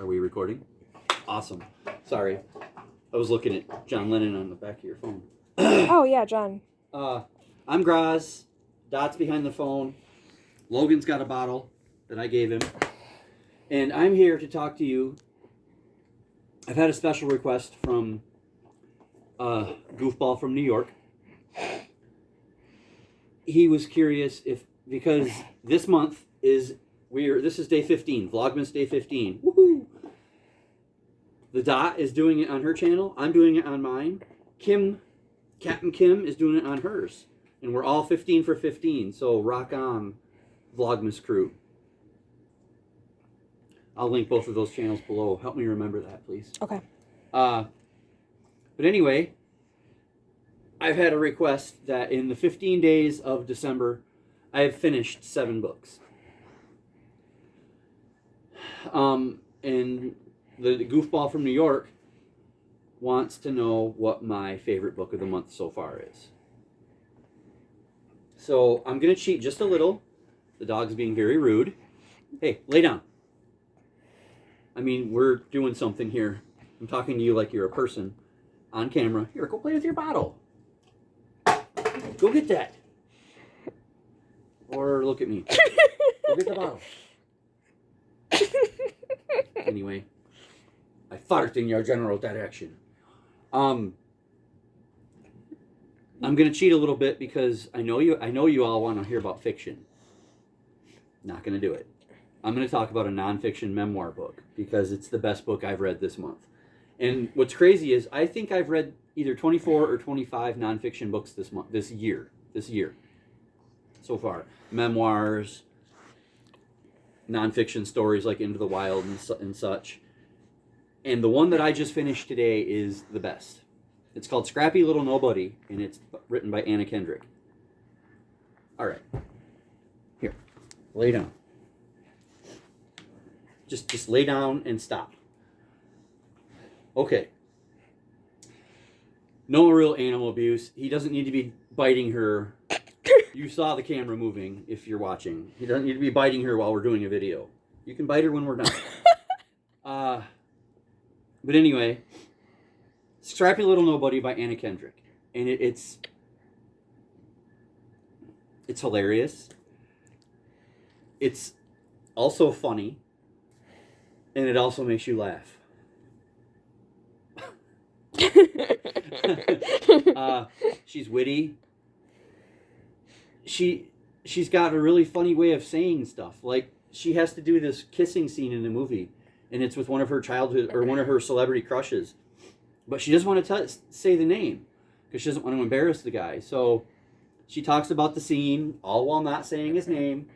Are we recording? Awesome. Sorry. I was looking at John Lennon on the back of your phone. Oh, yeah, John. I'm Graz. Dot's behind the phone. Logan's got a bottle that I gave him. And I'm here to talk to you. I've had a special request from a goofball from New York. He was curious because this month this is day 15, Vlogmas day 15. Woohoo! The Dot is doing it on her channel. I'm doing it on mine. Captain Kim is doing it on hers. And we're all 15 for 15. So rock on, Vlogmas crew. I'll link both of those channels below. Help me remember that, please. Okay. But anyway, I've had a request that in the 15 days of December, I have finished 7 books. And the goofball from New York wants to know what my favorite book of the month so far is. So I'm going to cheat just a little. The dog's being very rude. Hey, lay down. I mean, we're doing something here. I'm talking to you like you're a person on camera. Here, go play with your bottle. Go get that. Or look at me. Go get the bottle. Anyway, I fart in your general direction. I'm gonna cheat a little bit because I know you all want to hear about fiction. Not gonna do it. I'm gonna talk about a nonfiction memoir book because it's the best book I've read this month. And what's crazy is I think I've read either 24 or 25 nonfiction books this year so far. Memoirs, nonfiction stories like Into the Wild and such. And the one that I just finished today is the best. It's called Scrappy Little Nobody, and it's written by Anna Kendrick. All right. Here. Lay down. Just lay down and stop. Okay. No real animal abuse. He doesn't need to be biting her. You saw the camera moving if you're watching. He doesn't need to be biting her while we're doing a video. You can bite her when we're done. But anyway, Scrappy Little Nobody by Anna Kendrick. And it's hilarious. It's also funny. And it also makes you laugh. She's witty. She's got a really funny way of saying stuff. Like, she has to do this kissing scene in the movie, and it's with one of her childhood or one of her celebrity crushes, but she doesn't want to say the name because she doesn't want to embarrass the guy. So she talks about the scene all while not saying his name,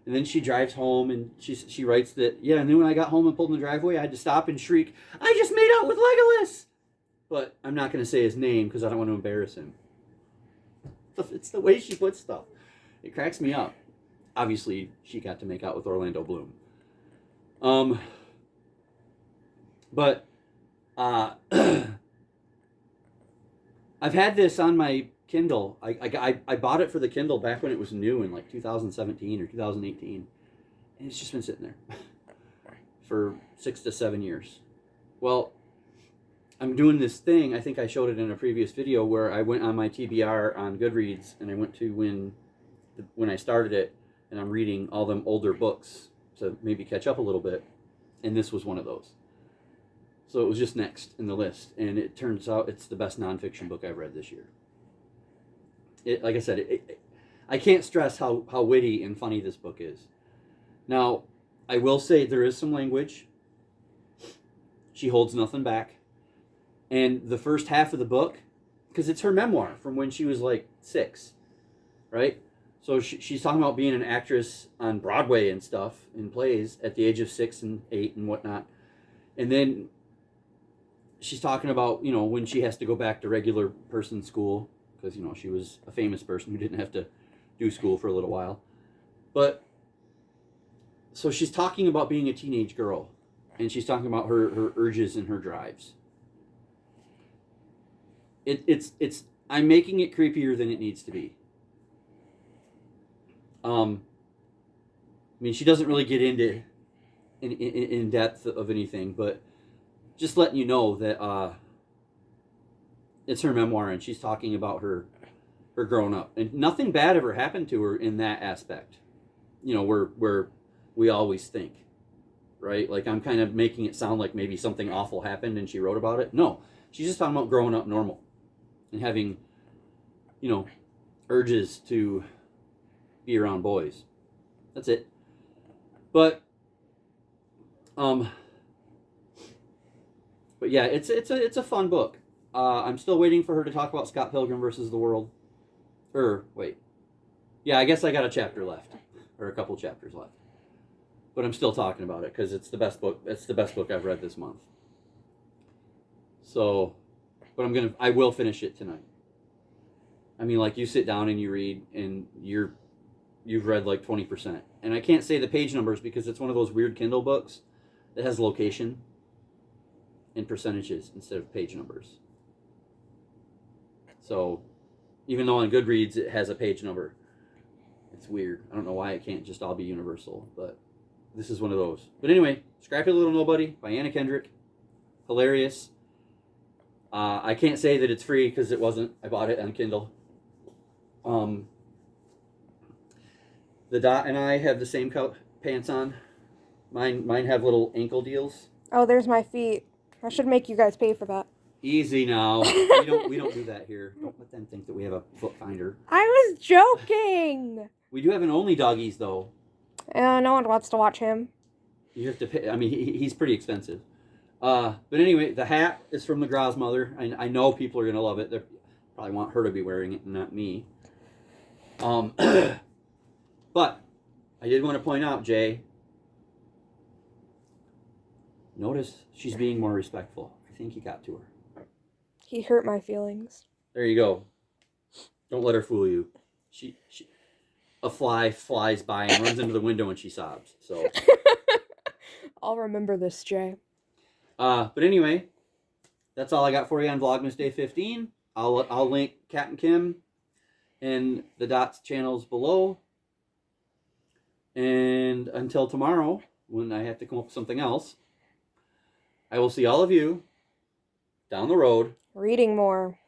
and then she drives home and she writes that, yeah, and then when I got home and pulled in the driveway, I had to stop and shriek, "I just made out with Legolas!" But I'm not going to say his name because I don't want to embarrass him. It's the way she puts stuff. It cracks me up. Obviously, she got to make out with Orlando Bloom. But I've had this on my Kindle. I bought it for the Kindle back when it was new in like 2017 or 2018. And it's just been sitting there for 6 to 7 years. Well, I'm doing this thing, I think I showed it in a previous video, where I went on my TBR on Goodreads, and I went to when I started it, and I'm reading all them older books to maybe catch up a little bit, and this was one of those. So it was just next in the list, and it turns out it's the best nonfiction book I've read this year. Like I said, I can't stress how witty and funny this book is. Now, I will say there is some language. She holds nothing back. And the first half of the book, because it's her memoir from when she was like 6, right? So she's talking about being an actress on Broadway and stuff, in plays, at the age of 6 and 8 and whatnot. And then she's talking about, when she has to go back to regular person school, because, she was a famous person who didn't have to do school for a little while. But, so she's talking about being a teenage girl, and she's talking about her urges and her drives. I'm making it creepier than it needs to be. I mean, she doesn't really get into in depth of anything, but just letting you know that it's her memoir, and she's talking about her growing up, and nothing bad ever happened to her in that aspect. You know, where we always think, right? Like, I'm kind of making it sound like maybe something awful happened and she wrote about it. No, she's just talking about growing up normal and having, you know, urges to be around boys. That's it. But yeah, it's a fun book. I'm still waiting for her to talk about Scott Pilgrim versus the World. Wait. Yeah, I guess I got a chapter left, or a couple chapters left. But I'm still talking about it because it's the best book. It's the best book I've read this month. So, but I will finish it tonight. I mean, like, you sit down and you read, and you've read like 20%. And I can't say the page numbers because it's one of those weird Kindle books that has location and percentages instead of page numbers. So, even though on Goodreads it has a page number, it's weird. I don't know why it can't just all be universal, but this is one of those. But anyway, Scrappy Little Nobody by Anna Kendrick. Hilarious. I can't say that it's free because it wasn't. I bought it on Kindle. The Dot and I have the same pants on. Mine have little ankle deals. Oh, there's my feet. I should make you guys pay for that. Easy now. we don't do that here. Don't let them think that we have a foot finder. I was joking. We do have an Only Doggies though. No one wants to watch him. You have to pay. I mean, he's pretty expensive. But anyway, the hat is from McGraw's mother. I know people are gonna love it. They probably want her to be wearing it and not me. But I did want to point out, Jay. Notice she's being more respectful. I think you got to her. He hurt my feelings. There you go. Don't let her fool you. A fly flies by and runs into the window and she sobs. So I'll remember this, Jay. But anyway, that's all I got for you on Vlogmas Day 15. I'll link Kat and Kim and the Dots channels below. And until tomorrow, when I have to come up with something else, I will see all of you down the road. Reading more.